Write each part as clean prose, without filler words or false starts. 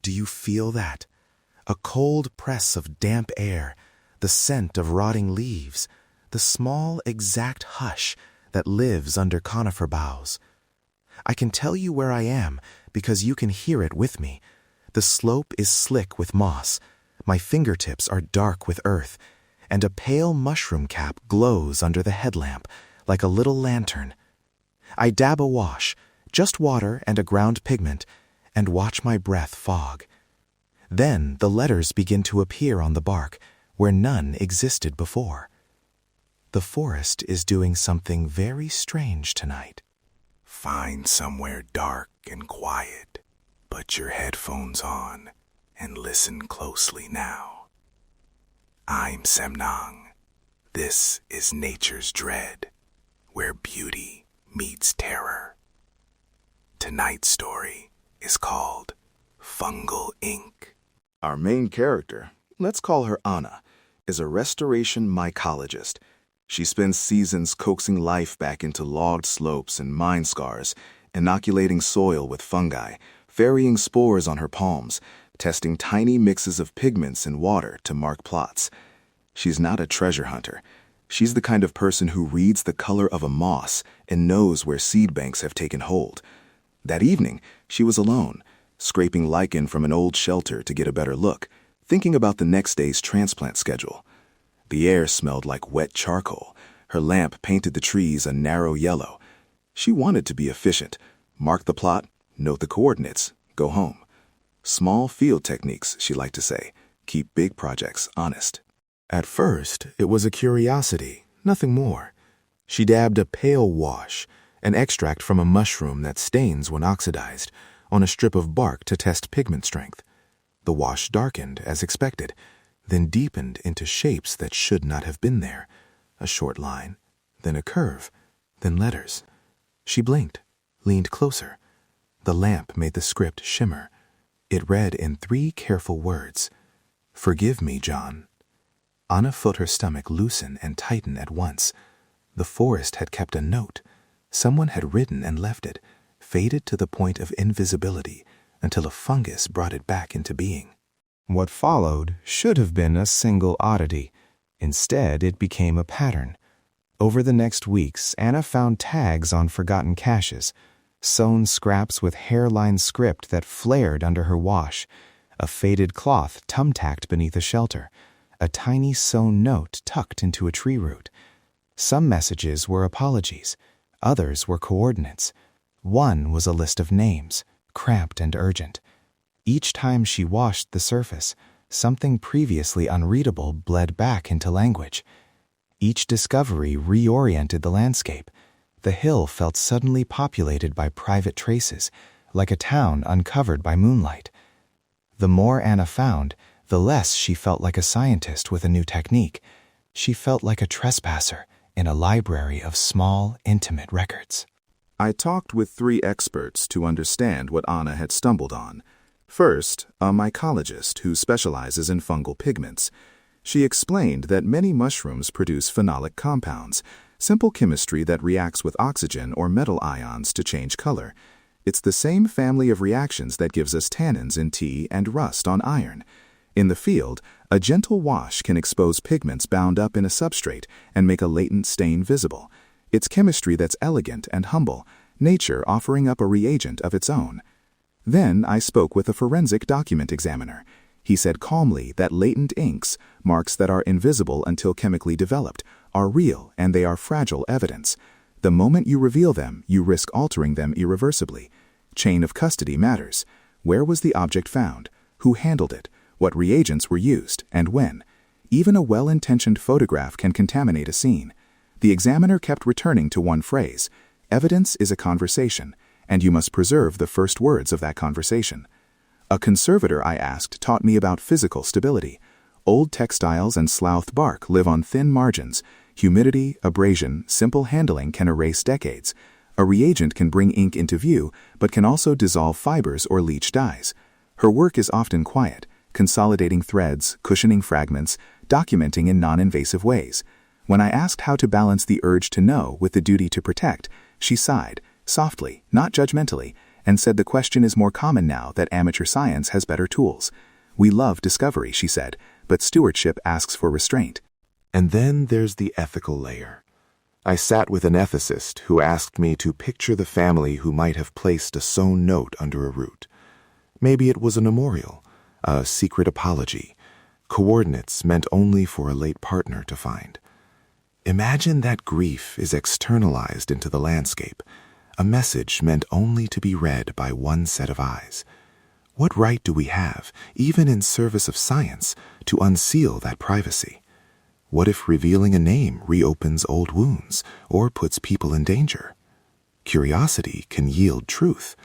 Do you feel that? A cold press of damp air, the scent of rotting leaves, the small, exact hush that lives under conifer boughs. I can tell you where I am because you can hear it with me. The slope is slick with moss, my fingertips are dark with earth, and a pale mushroom cap glows under the headlamp like a little lantern. I dab a wash, just water and a ground pigment, and watch my breath fog. Then the letters begin to appear on the bark where none existed before. The forest is doing something very strange tonight. Find somewhere dark and quiet. Put your headphones on and listen closely now. I'm Semnang. This is Nature's Dread, where beauty meets terror. Tonight's story is called Fungal Ink. Our main character, let's call her Anna, is a restoration mycologist. She spends seasons coaxing life back into logged slopes and mine scars, inoculating soil with fungi, ferrying spores on her palms, testing tiny mixes of pigments in water to mark plots. She's not a treasure hunter. She's the kind of person who reads the color of a moss and knows where seed banks have taken hold. That evening, she was alone, scraping lichen from an old shelter to get a better look, thinking about the next day's transplant schedule. The air smelled like wet charcoal. Her lamp painted the trees a narrow yellow. She wanted to be efficient. Mark the plot, note the coordinates, go home. Small field techniques, she liked to say. Keep big projects honest. At first, it was a curiosity, nothing more. She dabbed a pale wash, an extract from a mushroom that stains when oxidized, on a strip of bark to test pigment strength. The wash darkened as expected, then deepened into shapes that should not have been there. A short line, then a curve, then letters. She blinked, leaned closer. The lamp made the script shimmer. It read in 3 careful words. "Forgive me, John." Anna felt her stomach loosen and tighten at once. The forest had kept a note. Someone had written and left it, faded to the point of invisibility until a fungus brought it back into being. What followed should have been a single oddity. Instead, it became a pattern. Over the next weeks, Anna found tags on forgotten caches, sewn scraps with hairline script that flared under her wash, a faded cloth thumbtacked beneath a shelter, a tiny sewn note tucked into a tree root. Some messages were apologies, others were coordinates. One was a list of names, cramped and urgent. Each time she washed the surface, something previously unreadable bled back into language. Each discovery reoriented the landscape. The hill felt suddenly populated by private traces, like a town uncovered by moonlight. The more Anna found, the less she felt like a scientist with a new technique. She felt like a trespasser in a library of small, intimate records. I talked with 3 experts to understand what Anna had stumbled on. First, a mycologist who specializes in fungal pigments. She explained that many mushrooms produce phenolic compounds, simple chemistry that reacts with oxygen or metal ions to change color. It's the same family of reactions that gives us tannins in tea and rust on iron. In the field, a gentle wash can expose pigments bound up in a substrate and make a latent stain visible. It's chemistry that's elegant and humble, nature offering up a reagent of its own. Then I spoke with a forensic document examiner. He said calmly that latent inks, marks that are invisible until chemically developed, are real and they are fragile evidence. The moment you reveal them, you risk altering them irreversibly. Chain of custody matters. Where was the object found? Who handled it? What reagents were used, and when? Even a well-intentioned photograph can contaminate a scene. The examiner kept returning to one phrase: evidence is a conversation, and you must preserve the first words of that conversation. A conservator, I asked, taught me about physical stability. Old textiles and sloughed bark live on thin margins. Humidity, abrasion, simple handling can erase decades. A reagent can bring ink into view, but can also dissolve fibers or leach dyes. Her work is often quiet, consolidating threads, cushioning fragments, documenting in non-invasive ways. When I asked how to balance the urge to know with the duty to protect, she sighed, softly, not judgmentally, and said the question is more common now that amateur science has better tools. We love discovery, she said, but stewardship asks for restraint. And then there's the ethical layer. I sat with an ethicist who asked me to picture the family who might have placed a sewn note under a root. Maybe it was a memorial, a secret apology, coordinates meant only for a late partner to find. Imagine that grief is externalized into the landscape, a message meant only to be read by one set of eyes. What right do we have, even in service of science, to unseal that privacy? What if revealing a name reopens old wounds or puts people in danger? Curiosity can yield truth,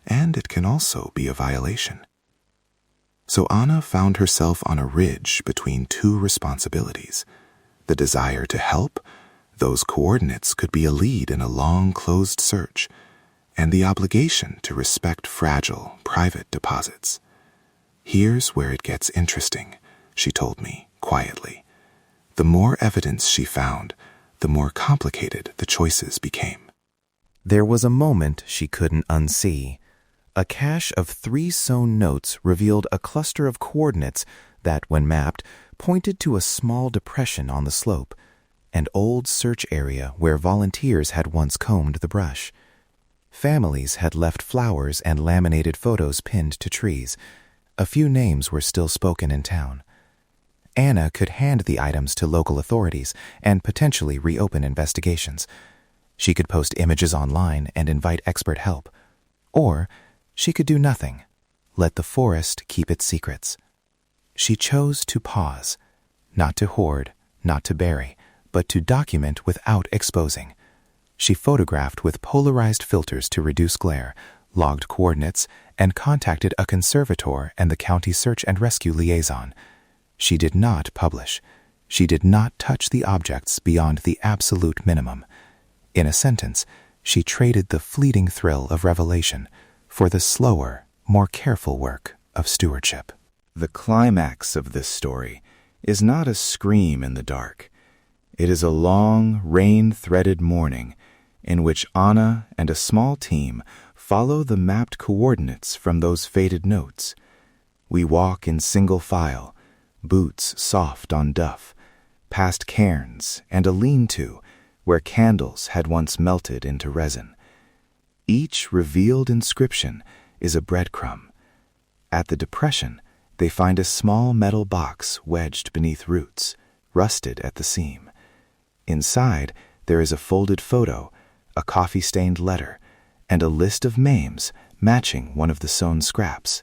and it can also be a violation. So Anna found herself on a ridge between two responsibilities. The desire to help, those coordinates could be a lead in a long closed search, and the obligation to respect fragile, private deposits. Here's where it gets interesting, she told me quietly. The more evidence she found, the more complicated the choices became. There was a moment she couldn't unsee. A cache of 3 sewn notes revealed a cluster of coordinates that, when mapped, pointed to a small depression on the slope, an old search area where volunteers had once combed the brush. Families had left flowers and laminated photos pinned to trees. A few names were still spoken in town. Anna could hand the items to local authorities and potentially reopen investigations. She could post images online and invite expert help. Or she could do nothing, let the forest keep its secrets. She chose to pause, not to hoard, not to bury, but to document without exposing. She photographed with polarized filters to reduce glare, logged coordinates, and contacted a conservator and the county search and rescue liaison. She did not publish. She did not touch the objects beyond the absolute minimum. In a sentence, she traded the fleeting thrill of revelation for the slower, more careful work of stewardship. The climax of this story is not a scream in the dark. It is a long, rain-threaded morning in which Anna and a small team follow the mapped coordinates from those faded notes. We walk in single file, boots soft on duff, past cairns and a lean-to where candles had once melted into resin. Each revealed inscription is a breadcrumb. At the depression, they find a small metal box wedged beneath roots, rusted at the seam. Inside, there is a folded photo, a coffee-stained letter, and a list of names matching one of the sewn scraps.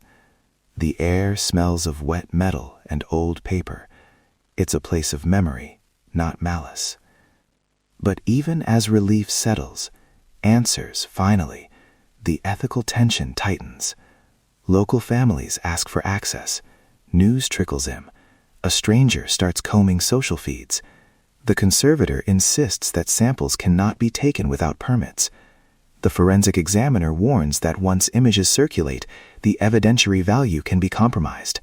The air smells of wet metal and old paper. It's a place of memory, not malice. But even as relief settles, answers finally, the ethical tension tightens. Local families ask for access. News trickles in. A stranger starts combing social feeds. The conservator insists that samples cannot be taken without permits. The forensic examiner warns that once images circulate, the evidentiary value can be compromised.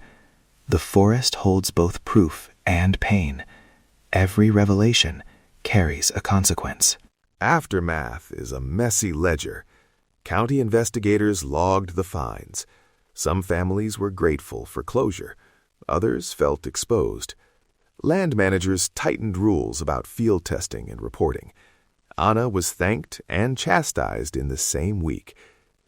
The forest holds both proof and pain. Every revelation carries a consequence. Aftermath is a messy ledger. County investigators logged the finds. Some families were grateful for closure. Others felt exposed. Land managers tightened rules about field testing and reporting. Anna was thanked and chastised in the same week.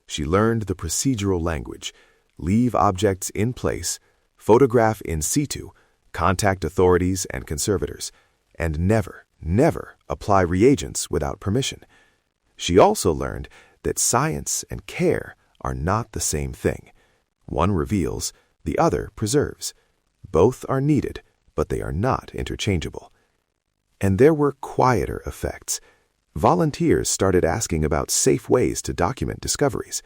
She learned the procedural language: leave objects in place, photograph in situ, contact authorities and conservators, and never apply reagents without permission. She also learned that science and care are not the same thing. One reveals, the other preserves. Both are needed, but they are not interchangeable. And there were quieter effects. Volunteers started asking about safe ways to document discoveries.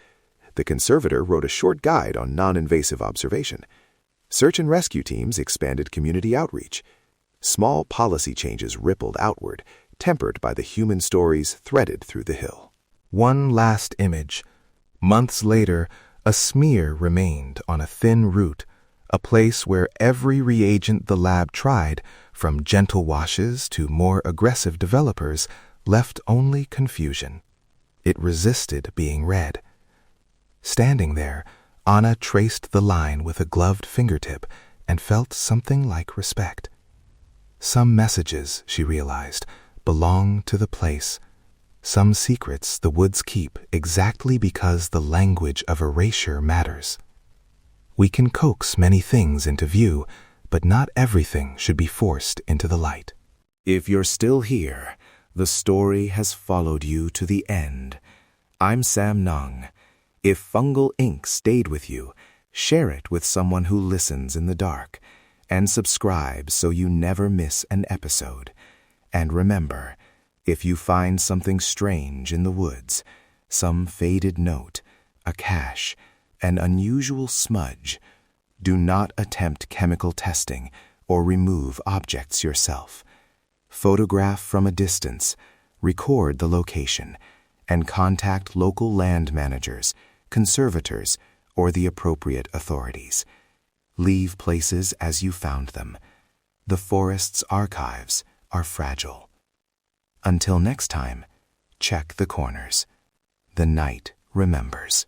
The conservator wrote a short guide on non-invasive observation. Search and rescue teams expanded community outreach. Small policy changes rippled outward, tempered by the human stories threaded through the hill. One last image. Months later, a smear remained on a thin root, a place where every reagent the lab tried, from gentle washes to more aggressive developers, left only confusion. It resisted being read. Standing there, Anna traced the line with a gloved fingertip and felt something like respect. Some messages, she realized, belong to the place. Some secrets the woods keep exactly because the language of erasure matters. We can coax many things into view, but not everything should be forced into the light. If you're still here, the story has followed you to the end. I'm Sam Nung. If fungal ink stayed with you, share it with someone who listens in the dark, and subscribe so you never miss an episode. And remember, if you find something strange in the woods, some faded note, a cache, an unusual smudge, do not attempt chemical testing or remove objects yourself. Photograph from a distance, record the location, and contact local land managers, conservators, or the appropriate authorities. Leave places as you found them. The forest's archives are fragile. Until next time, check the corners. The night remembers.